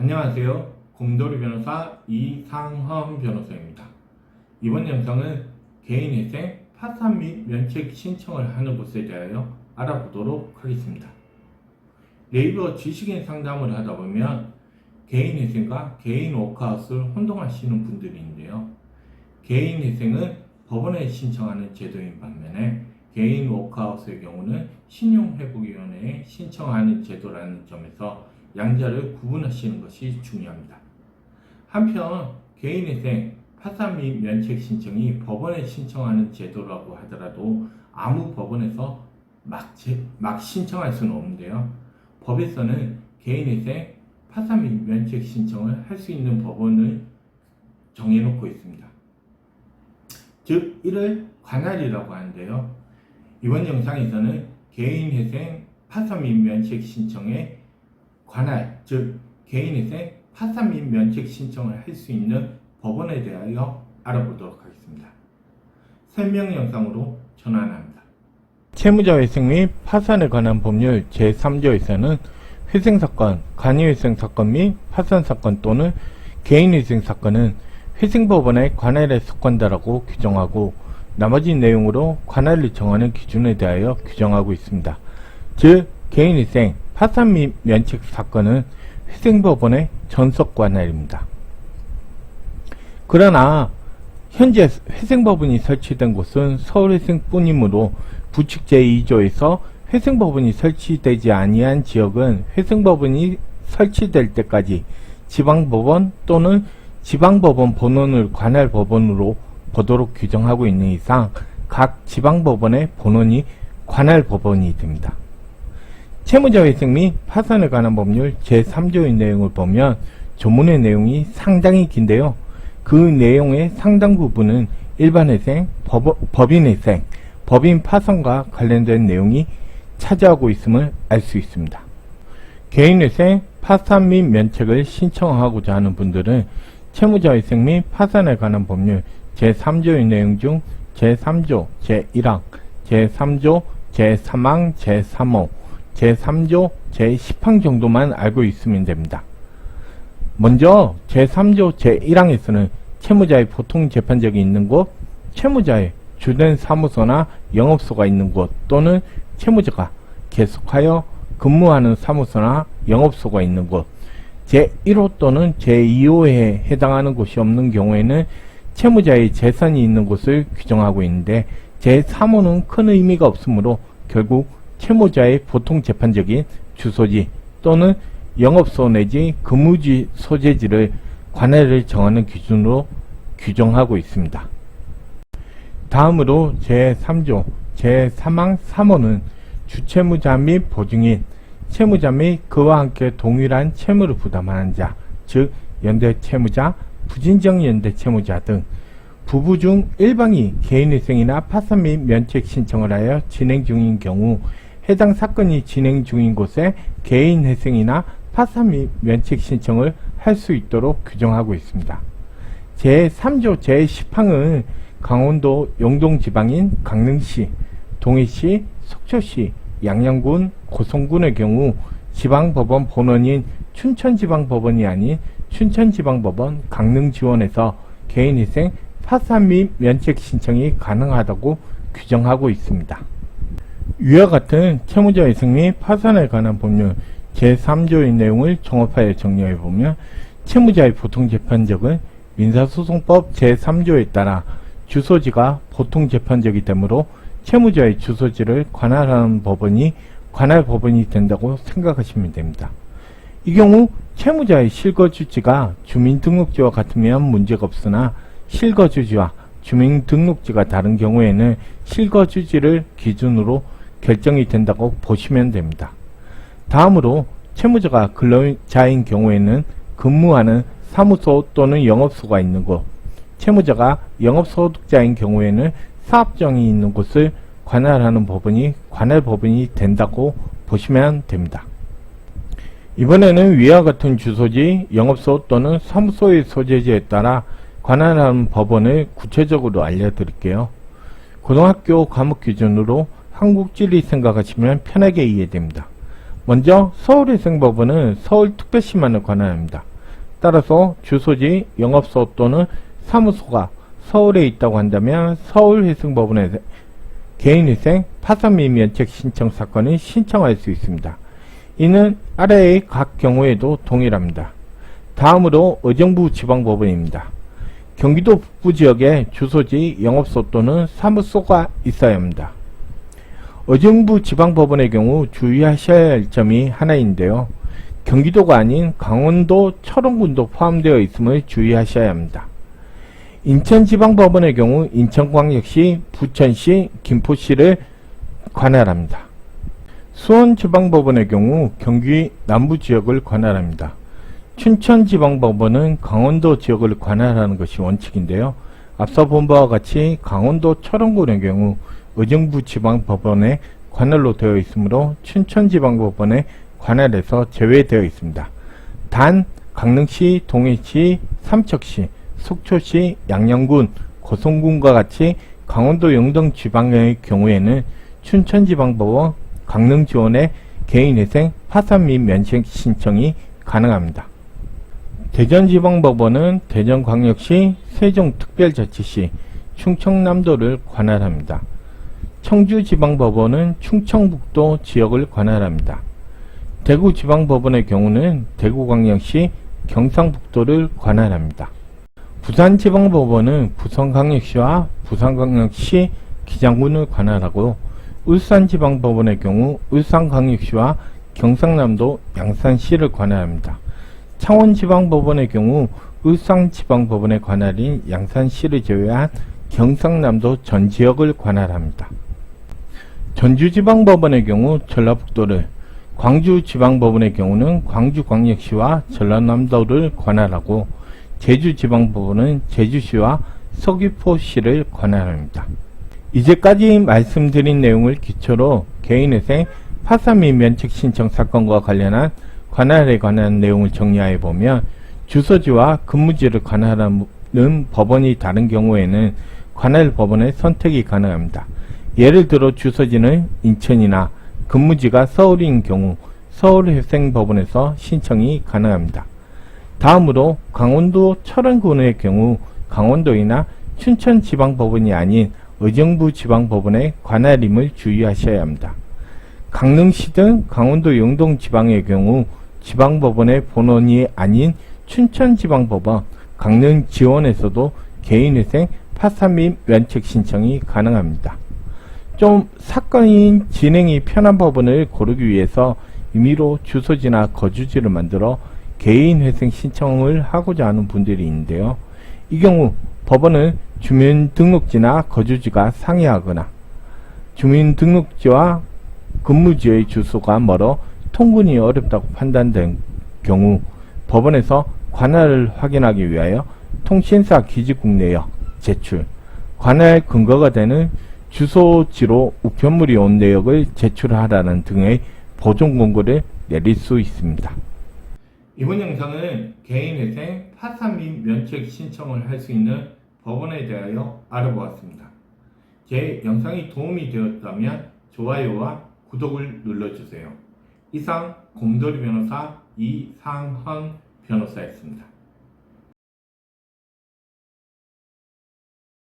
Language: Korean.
안녕하세요. 곰돌이 변호사 이상헌 변호사입니다. 이번 영상은 개인회생 파산 및 면책 신청을 하는 곳에 대하여 알아보도록 하겠습니다. 네이버 지식인 상담을 하다 보면 개인회생과 개인 워크아웃을 혼동하시는 분들이 있는데요. 개인회생은 법원에 신청하는 제도인 반면에 개인 워크아웃의 경우는 신용회복위원회에 신청하는 제도라는 점에서 양자를 구분하시는 것이 중요합니다. 한편 개인회생 파산 및 면책 신청이 법원에 신청하는 제도라고 하더라도 아무 법원에서 막 신청할 수는 없는데요. 법에서는 개인회생 파산 및 면책 신청을 할 수 있는 법원을 정해놓고 있습니다. 즉 이를 관할이라고 하는데요. 이번 영상에서는 개인회생 파산 및 면책 신청의 관할, 즉 개인회생 파산 및 면책 신청을 할 수 있는 법원에 대하여 알아보도록 하겠습니다. 설명 영상으로 전환합니다. 채무자 회생 및 파산에 관한 법률 제3조에서는 회생사건, 간이회생사건 및 파산사건 또는 개인회생사건은 회생법원의 관할에 속한다라고 규정하고 나머지 내용으로 관할을 정하는 기준에 대하여 규정하고 있습니다. 즉 개인회생, 파산 및 면책 사건은 회생법원의 전속 관할입니다. 그러나 현재 회생법원이 설치된 곳은 서울회생뿐이므로 부칙 제2조에서 회생법원이 설치되지 아니한 지역은 회생법원이 설치될 때까지 지방법원 또는 지방법원 본원을 관할법원으로 보도록 규정하고 있는 이상 각 지방법원의 본원이 관할법원이 됩니다. 채무자 회생 및 파산에 관한 법률 제3조의 내용을 보면 조문의 내용이 상당히 긴데요. 그 내용의 상당 부분은 일반회생, 법인회생, 법인 파산과 관련된 내용이 차지하고 있음을 알 수 있습니다. 개인회생, 파산 및 면책을 신청하고자 하는 분들은 채무자 회생 및 파산에 관한 법률 제3조의 내용 중 제3조, 제1항, 제3조, 제3항, 제3호, 제3조, 제10항 정도만 알고 있으면 됩니다. 먼저 제3조 제1항에서는 채무자의 보통 재판적이 있는 곳, 채무자의 주된 사무소나 영업소가 있는 곳 또는 채무자가 계속하여 근무하는 사무소나 영업소가 있는 곳, 제1호 또는 제2호에 해당하는 곳이 없는 경우에는 채무자의 재산이 있는 곳을 규정하고 있는데 제3호는 큰 의미가 없으므로 결국 채무자의 보통 재판적인 주소지 또는 영업소 내지 근무지 소재지를 관할을 정하는 기준으로 규정하고 있습니다. 다음으로 제3조 제3항 3호는 주채무자 및 보증인, 채무자 및 그와 함께 동일한 채무를 부담하는 자, 즉 연대채무자, 부진정 연대채무자 등 부부 중 일방이 개인회생이나 파산 및 면책 신청을 하여 진행 중인 경우 해당 사건이 진행 중인 곳에 개인회생이나 파산 및 면책 신청을 할 수 있도록 규정하고 있습니다. 제3조 제10항은 강원도 영동지방인 강릉시, 동해시, 속초시, 양양군, 고성군의 경우 지방법원 본원인 춘천지방법원이 아닌 춘천지방법원 강릉지원에서 개인회생, 파산 및 면책 신청이 가능하다고 규정하고 있습니다. 위와 같은 채무자 회생 및 파산에 관한 법률 제3조의 내용을 종합하여 정리해보면 채무자의 보통재판적은 민사소송법 제3조에 따라 주소지가 보통재판적이 되므로 채무자의 주소지를 관할하는 법원이 관할법원이 된다고 생각하시면 됩니다. 이 경우 채무자의 실거주지가 주민등록지와 같으면 문제가 없으나 실거주지와 주민등록지가 다른 경우에는 실거주지를 기준으로 결정이 된다고 보시면 됩니다. 다음으로 채무자가 근로자인 경우에는 근무하는 사무소 또는 영업소가 있는 곳, 채무자가 영업소득자인 경우에는 사업장이 있는 곳을 관할하는 법원이 관할법원이 된다고 보시면 됩니다. 이번에는 위와 같은 주소지, 영업소 또는 사무소의 소재지에 따라 관할하는 법원을 구체적으로 알려드릴게요. 고등학교 과목 기준으로 한국지리 생각하시면 편하게 이해됩니다. 먼저 서울회생법원은 서울특별시만을 관할합니다. 따라서 주소지, 영업소 또는 사무소가 서울에 있다고 한다면 서울회생법원에 개인회생 파산 및 면책 신청 사건을 신청할 수 있습니다. 이는 아래의 각 경우에도 동일합니다. 다음으로 의정부 지방법원입니다. 경기도 북부 지역에 주소지, 영업소 또는 사무소가 있어야 합니다. 의정부 지방법원의 경우 주의하셔야 할 점이 하나인데요. 경기도가 아닌 강원도, 철원군도 포함되어 있음을 주의하셔야 합니다. 인천지방법원의 경우 인천광역시, 부천시, 김포시를 관할합니다. 수원지방법원의 경우 경기 남부지역을 관할합니다. 춘천지방법원은 강원도 지역을 관할하는 것이 원칙인데요. 앞서 본 바와 같이 강원도 철원군의 경우 의정부지방법원의 관할로 되어 있으므로 춘천지방법원의 관할에서 제외되어 있습니다. 단 강릉시, 동해시, 삼척시, 속초시, 양양군, 고성군과 같이 강원도 영동 지방의 경우에는 춘천지방법원, 강릉지원의 개인회생 파산 및 면책 신청이 가능합니다. 대전지방법원은 대전광역시, 세종특별자치시, 충청남도를 관할합니다. 청주지방법원은 충청북도 지역을 관할합니다. 대구지방법원의 경우는 대구광역시, 경상북도를 관할합니다. 부산지방법원은 부산광역시와 부산광역시 기장군을 관할하고 울산지방법원의 경우 울산광역시와 경상남도 양산시를 관할합니다. 창원지방법원의 경우 울산지방법원의 관할인 양산시를 제외한 경상남도 전 지역을 관할합니다. 전주지방법원의 경우 전라북도를, 광주지방법원의 경우는 광주광역시와 전라남도를 관할하고 제주지방법원은 제주시와 서귀포시를 관할합니다. 이제까지 말씀드린 내용을 기초로 개인회생 파산 및 면책 신청 사건과 관련한 관할에 관한 내용을 정리하여 보면 주소지와 근무지를 관할하는 법원이 다른 경우에는 관할 법원의 선택이 가능합니다. 예를 들어 주소지는 인천이나 근무지가 서울인 경우 서울회생법원에서 신청이 가능합니다. 다음으로 강원도 철원군의 경우 강원도이나 춘천지방법원이 아닌 의정부지방법원의 관할임을 주의하셔야 합니다. 강릉시 등 강원도 영동지방의 경우 지방법원의 본원이 아닌 춘천지방법원, 강릉지원에서도 개인회생 파산 및 면책 신청이 가능합니다. 좀 사건이 진행이 편한 법원을 고르기 위해서 임의로 주소지나 거주지를 만들어 개인회생 신청을 하고자 하는 분들이 있는데요. 이 경우 법원은 주민등록지나 거주지가 상이하거나 주민등록지와 근무지의 주소가 멀어 통근이 어렵다고 판단된 경우 법원에서 관할을 확인하기 위하여 통신사 기지국 내역 제출, 관할 근거가 되는 주소지로 우편물이 온 내역을 제출하라는 등의 보존 공고를 내릴 수 있습니다. 이번 영상은 개인회생 파산 및 면책 신청을 할 수 있는 법원에 대하여 알아보았습니다. 제 영상이 도움이 되었다면 좋아요와 구독을 눌러주세요. 이상 곰돌이 변호사 이상헌 변호사였습니다.